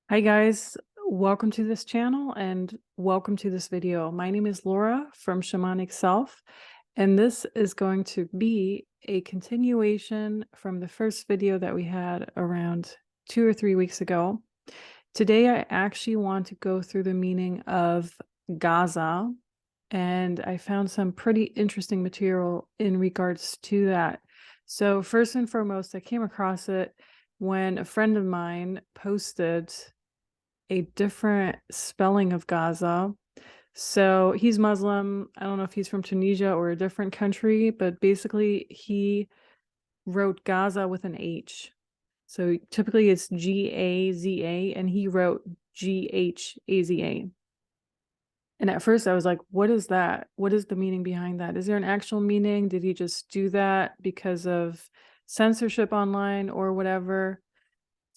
Hi guys, welcome to this channel and welcome to this video. My name is Laura from Shamanic Self, and this is going to be a continuation from the first video that we had around 2 or 3 weeks ago. Today I actually want to go through the meaning of Gaza, and I found some pretty interesting material in regards to that. So first and foremost, I came across it when a friend of mine posted a different spelling of Gaza. So he's Muslim. I don't know if he's from Tunisia or a different country, but basically he wrote Gaza with an H. So typically it's Gaza, and he wrote Ghaza. And at first I was like, what is that? What is the meaning behind that? Is there an actual meaning? Did he just do that because of censorship online or whatever?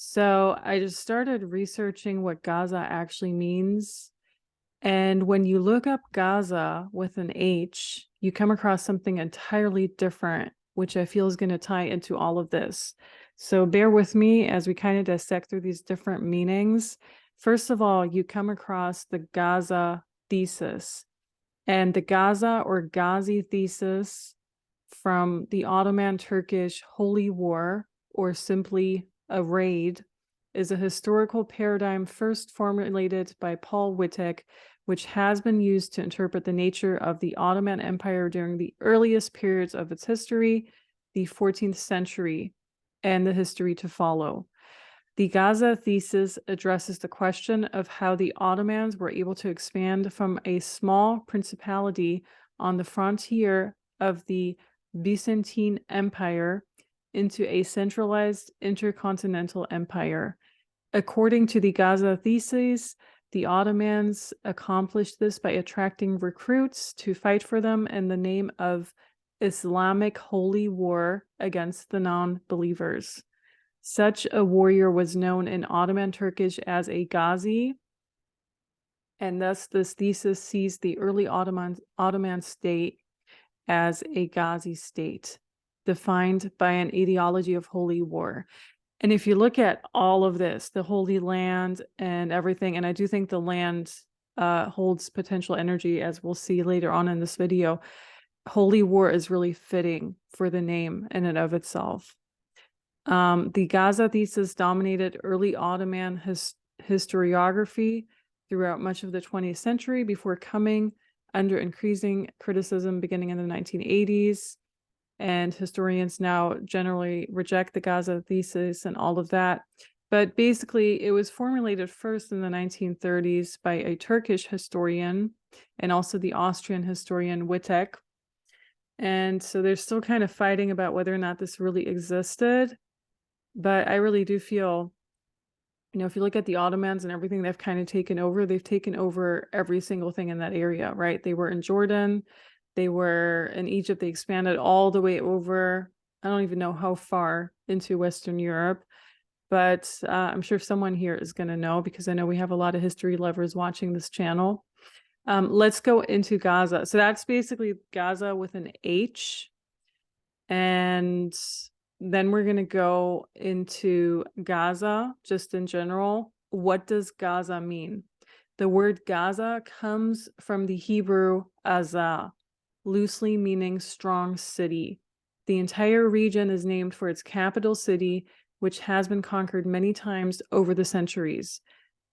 So I just started researching what Gaza actually means. And when you look up Gaza with an H, you come across something entirely different, which I feel is going to tie into all of this. So bear with me as we kind of dissect through these different meanings. First of all, you come across the Gaza thesis. And the Gaza or Ghazi thesis from the Ottoman Turkish Holy War, or simply a raid, is a historical paradigm first formulated by Paul Wittek, which has been used to interpret the nature of the Ottoman Empire during the earliest periods of its history, the 14th century, and the history to follow. The Gaza thesis addresses the question of how the Ottomans were able to expand from a small principality on the frontier of the Byzantine Empire into a centralized intercontinental empire. According to the Gaza thesis, the Ottomans accomplished this by attracting recruits to fight for them in the name of Islamic holy war against the non-believers. Such a warrior was known in Ottoman Turkish as a Ghazi, and thus this thesis sees the early Ottoman state as a Ghazi state, defined by an ideology of holy war. And if you look at all of this, the Holy Land and everything, and I do think the land holds potential energy, as we'll see later on in this video, holy war is really fitting for the name in and of itself. The Gaza thesis dominated early Ottoman historiography throughout much of the 20th century before coming under increasing criticism beginning in the 1980s. And historians now generally reject the Gaza thesis and all of that. But basically, it was formulated first in the 1930s by a Turkish historian and also the Austrian historian Wittek. And so they're still kind of fighting about whether or not this really existed. But I really do feel, if you look at the Ottomans and everything they've kind of taken over every single thing in that area, right? They were in Jordan, they were in Egypt, they expanded all the way over, I don't even know how far into Western Europe, but I'm sure someone here is going to know because I know we have a lot of history lovers watching this channel. Let's go into Gaza. So that's basically Gaza with an H. And then we're going to go into Gaza, just in general. What does Gaza mean? The word Gaza comes from the Hebrew Azah, loosely meaning strong city. The entire region is named for its capital city, which has been conquered many times over the centuries.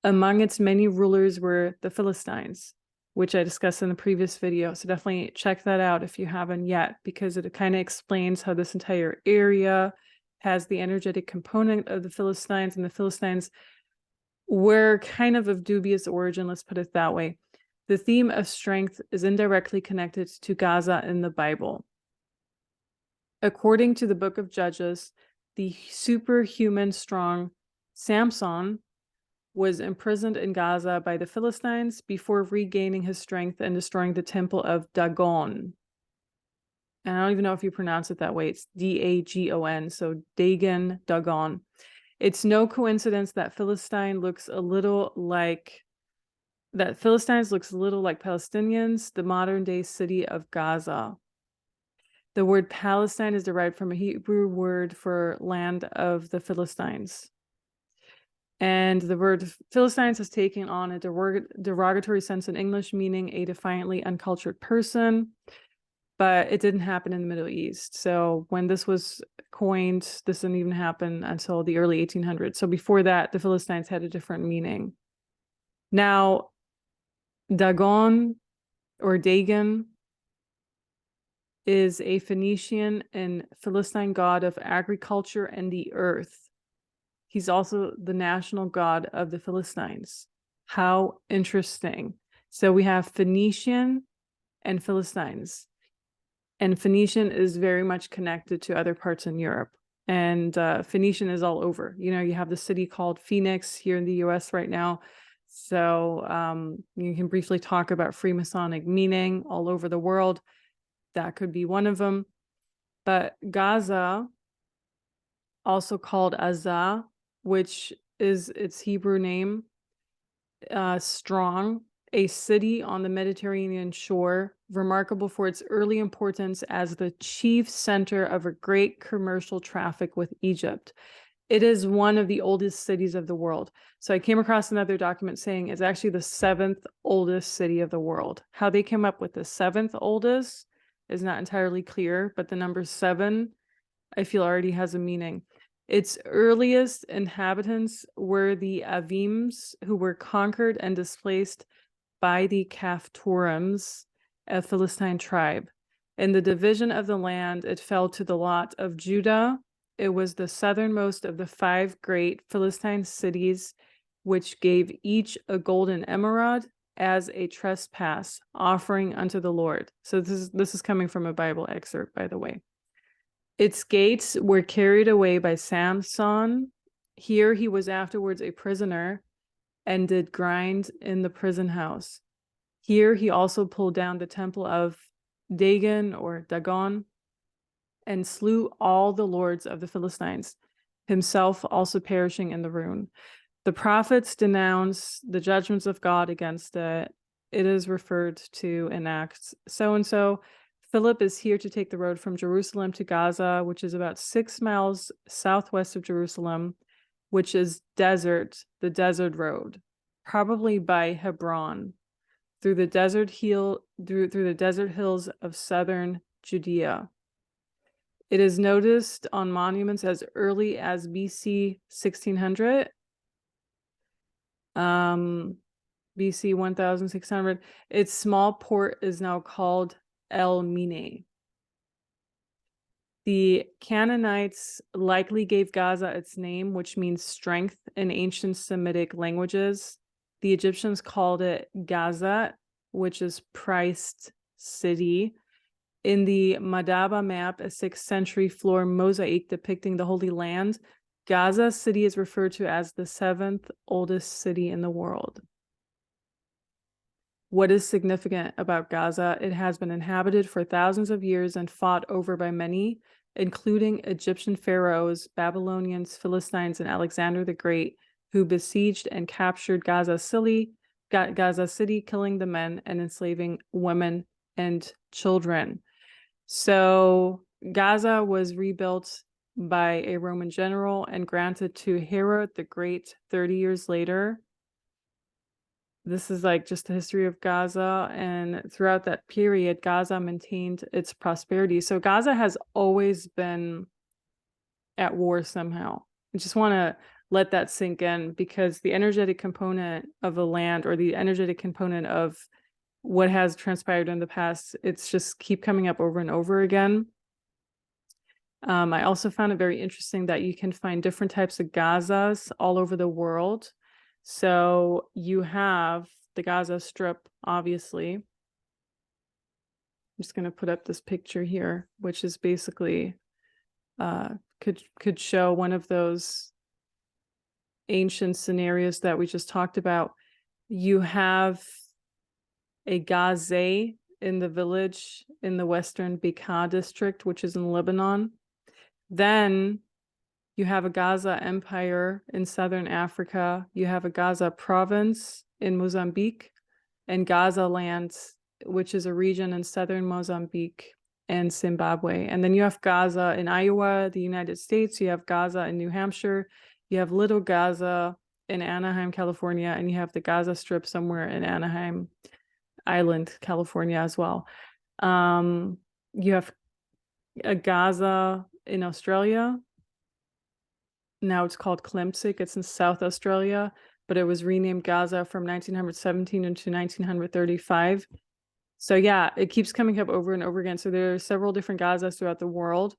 Among its many rulers were the Philistines, which I discussed in the previous video. So definitely check that out if you haven't yet, because it kind of explains how this entire area has the energetic component of the Philistines, and the Philistines were kind of dubious origin, let's put it that way. The theme of strength is indirectly connected to Gaza in the Bible. According to the book of Judges, the superhuman strong Samson was imprisoned in Gaza by the Philistines before regaining his strength and destroying the temple of Dagon. And I don't even know if you pronounce it that way. It's Dagon, so Dagon. It's no coincidence that Philistines looks a little like Palestinians, the modern day city of Gaza. The word Palestine is derived from a Hebrew word for land of the Philistines. And the word Philistines has taken on a derogatory sense in English, meaning a defiantly uncultured person. But it didn't happen in the Middle East. So when this was coined, this didn't even happen until the early 1800s. So before that, the Philistines had a different meaning. Now, Dagon or Dagon is a Phoenician and Philistine god of agriculture and the earth. He's also the national god of the Philistines. How interesting. So we have Phoenician and Philistines. And Phoenician is very much connected to other parts in Europe. And Phoenician is all over. You know, you have the city called Phoenix here in the US right now. So you can briefly talk about Freemasonic meaning all over the world. That could be one of them. But Gaza, also called Azza, which is its Hebrew name, strong, a city on the Mediterranean shore, remarkable for its early importance as the chief center of a great commercial traffic with Egypt. It is one of the oldest cities of the world. So I came across another document saying it's actually the 7th oldest city of the world. How they came up with the 7th oldest is not entirely clear, but the number 7, I feel, already has a meaning. Its earliest inhabitants were the Avims, who were conquered and displaced by the Caphtorims, a Philistine tribe. In the division of the land, it fell to the lot of Judah. It was the southernmost of the 5 great Philistine cities, which gave each a golden emerald as a trespass offering unto the Lord. So this is coming from a Bible excerpt, by the way. Its gates were carried away by Samson. Here he was afterwards a prisoner and did grind in the prison house. Here he also pulled down the temple of Dagon or Dagon and slew all the lords of the Philistines, himself also perishing in the ruin. The prophets denounce the judgments of God against it. It is referred to in Acts so-and-so. Philip is here to take the road from Jerusalem to Gaza, which is about 6 miles southwest of Jerusalem, which is desert, the desert road, probably by Hebron, through the desert hills of southern Judea. It is noticed on monuments as early as BC 1600, BC 1600. Its small port is now called El Mine. The Canaanites likely gave Gaza its name, which means strength in ancient Semitic languages. The Egyptians called it Gaza, which is Christ city. In the Madaba map, a 6th century floor mosaic depicting the Holy Land, Gaza city is referred to as the 7th oldest city in the world. What is significant about Gaza? It has been inhabited for thousands of years and fought over by many, including Egyptian pharaohs, Babylonians, Philistines, and Alexander the Great, who besieged and captured Gaza City, killing the men and enslaving women and children. So Gaza was rebuilt by a Roman general and granted to Herod the Great 30 years later. This is like just the history of Gaza, and throughout that period, Gaza maintained its prosperity. So Gaza has always been at war somehow. I just want to let that sink in, because the energetic component of the land, or the energetic component of what has transpired in the past, it's just keep coming up over and over again. I also found it very interesting that you can find different types of Gazas all over the world. So you have the Gaza Strip, obviously. I'm just going to put up this picture here, which is basically could show one of those ancient scenarios that we just talked about. You have a Ghazi in the village in the western Bekaa district, which is in Lebanon. Then you have a Gaza Empire in southern Africa. You have a Gaza province in Mozambique, and Gaza land, which is a region in southern Mozambique and Zimbabwe. And then you have Gaza in Iowa, the United States. You have Gaza in New Hampshire. You have Little Gaza in Anaheim, California, and you have the Gaza Strip somewhere in Anaheim Island, California as well. You have a Gaza in Australia. Now it's called Klemzig. It's in South Australia, but it was renamed Gaza from 1917 into 1935. So yeah, it keeps coming up over and over again. So there are several different Gazas throughout the world.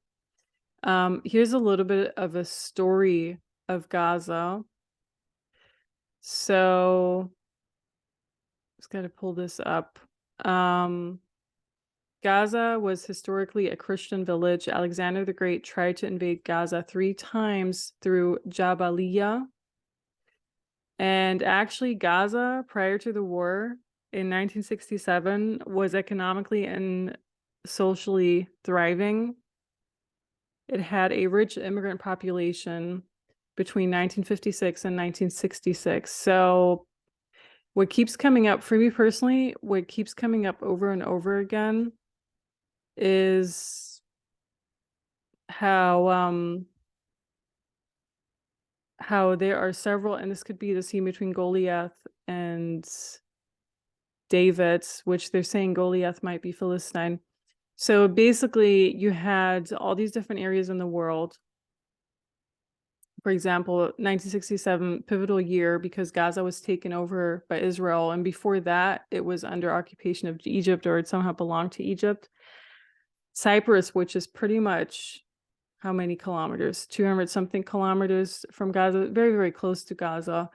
Here's a little bit of a story of Gaza. So just got to pull this up. Gaza was historically a Christian village. Alexander the Great tried to invade Gaza 3 times through Jabalia. And actually, Gaza, prior to the war in 1967, was economically and socially thriving. It had a rich immigrant population between 1956 and 1966. So what keeps coming up for me personally, what keeps coming up over and over again is how there are several, and this could be the scene between Goliath and David, which they're saying Goliath might be Palestine. So basically, you had all these different areas in the world. For example, 1967, pivotal year because Gaza was taken over by Israel. And before that, it was under occupation of Egypt, or it somehow belonged to Egypt. Cyprus, which is pretty much how many kilometers? 200 something kilometers from Gaza, very, very close to Gaza.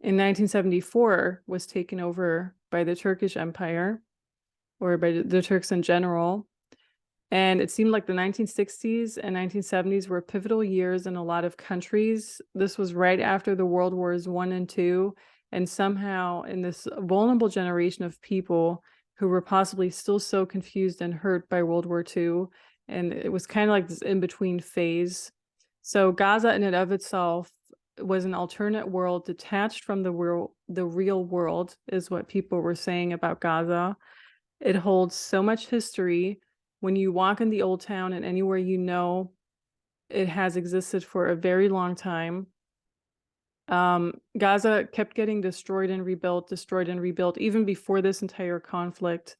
In 1974, was taken over by the Turkish Empire, or by the Turks in general. And it seemed like the 1960s and 1970s were pivotal years in a lot of countries. This was right after the World Wars I and II. And somehow in this vulnerable generation of people who were possibly still so confused and hurt by World War II, and it was kind of like this in-between phase. So Gaza in and of itself was an alternate world detached from the real world, is what people were saying about Gaza. It holds so much history. When you walk in the old town and anywhere you know, it has existed for a very long time. Gaza kept getting destroyed and rebuilt, even before this entire conflict.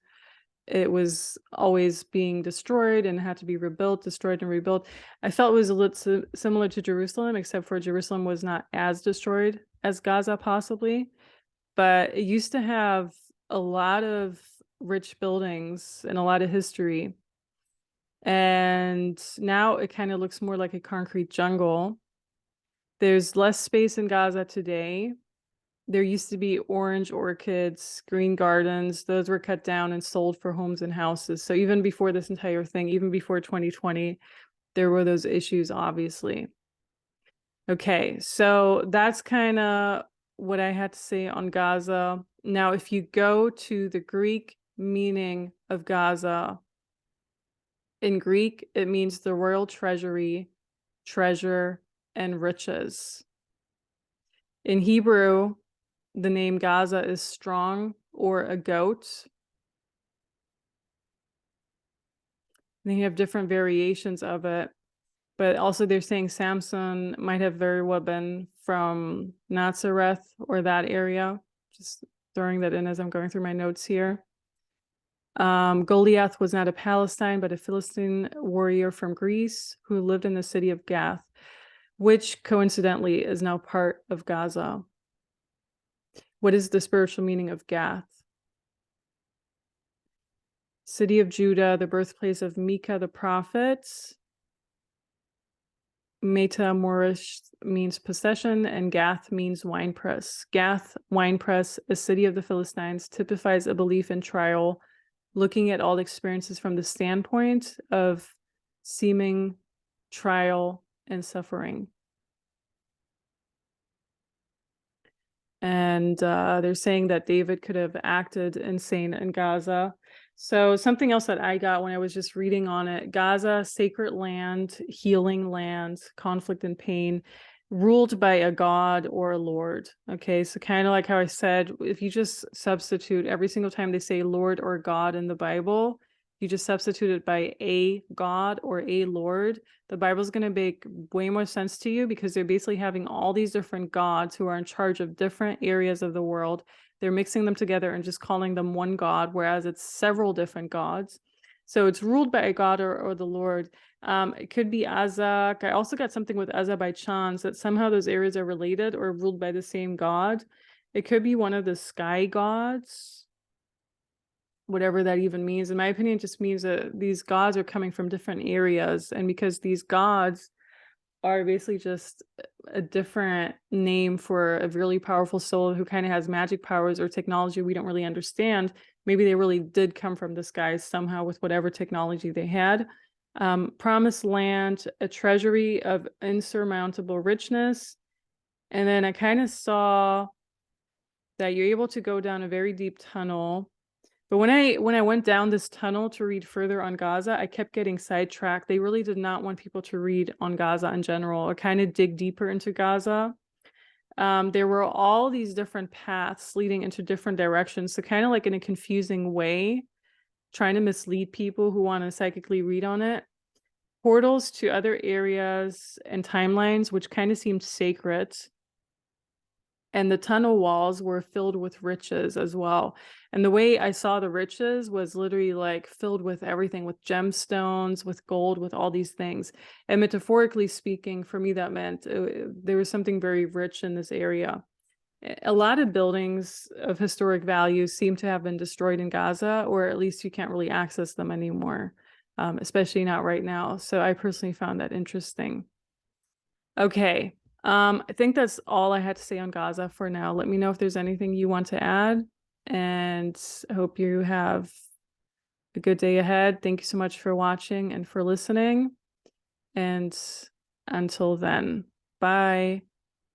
It was always being destroyed and had to be rebuilt, destroyed and rebuilt. I felt it was a little similar to Jerusalem, except for Jerusalem was not as destroyed as Gaza possibly. But it used to have a lot of rich buildings and a lot of history. And now it kind of looks more like a concrete jungle. There's less space in Gaza today. There used to be orange orchids, green gardens. Those were cut down and sold for homes and houses. So even before this entire thing, even before 2020, there were those issues, obviously. Okay, so that's kind of what I had to say on Gaza. Now, if you go to the Greek meaning of Gaza, in Greek, it means the royal treasury, treasure, and riches. In Hebrew, the name Gaza is strong or a goat. And you have different variations of it. But also they're saying Samson might have very well been from Nazareth or that area. Just throwing that in as I'm going through my notes here. Goliath was not a Palestine, but a Philistine warrior from Greece who lived in the city of Gath, which coincidentally is now part of Gaza. What is the spiritual meaning of Gath? City of Judah, the birthplace of Micah the prophet. Meta Moorish means possession, and Gath means winepress. Gath, winepress, a city of the Philistines, typifies a belief in trial, looking at all experiences from the standpoint of seeming trial and suffering. And they're saying that David could have acted insane in Gaza. So something else that I got when I was just reading on it, Gaza, sacred land, healing land, conflict and pain, ruled by a god or a lord. Okay, so kind of like how I said, if you just substitute every single time they say Lord or God in the Bible, you just substitute it by a God or a Lord, the Bible's going to make way more sense to you, because they're basically having all these different gods who are in charge of different areas of the world. They're mixing them together and just calling them one God, whereas it's several different gods. So it's ruled by a God or the Lord. It could be Azak. I also got something with Azerbaijan, that somehow those areas are related or ruled by the same God. It could be one of the sky gods, whatever that even means. In my opinion, it just means that these gods are coming from different areas. And because these gods are basically just a different name for a really powerful soul who kind of has magic powers or technology we don't really understand, maybe they really did come from the skies somehow with whatever technology they had. Promised land, a treasury of insurmountable richness. And then I kind of saw that you're able to go down a very deep tunnel. But when I went down this tunnel to read further on Gaza, I kept getting sidetracked. They really did not want people to read on Gaza in general or kind of dig deeper into Gaza. There were all these different paths leading into different directions. So kind of like in a confusing way, trying to mislead people who want to psychically read on it. Portals to other areas and timelines, which kind of seemed sacred. And the tunnel walls were filled with riches as well. And the way I saw the riches was literally like filled with everything, with gemstones, with gold, with all these things. And metaphorically speaking, for me, that meant there was something very rich in this area. A lot of buildings of historic value seem to have been destroyed in Gaza, or at least you can't really access them anymore, especially not right now. So I personally found that interesting. Okay. I think that's all I had to say on Gaza for now. Let me know if there's anything you want to add, and I hope you have a good day ahead. Thank you so much for watching and for listening. And until then, bye.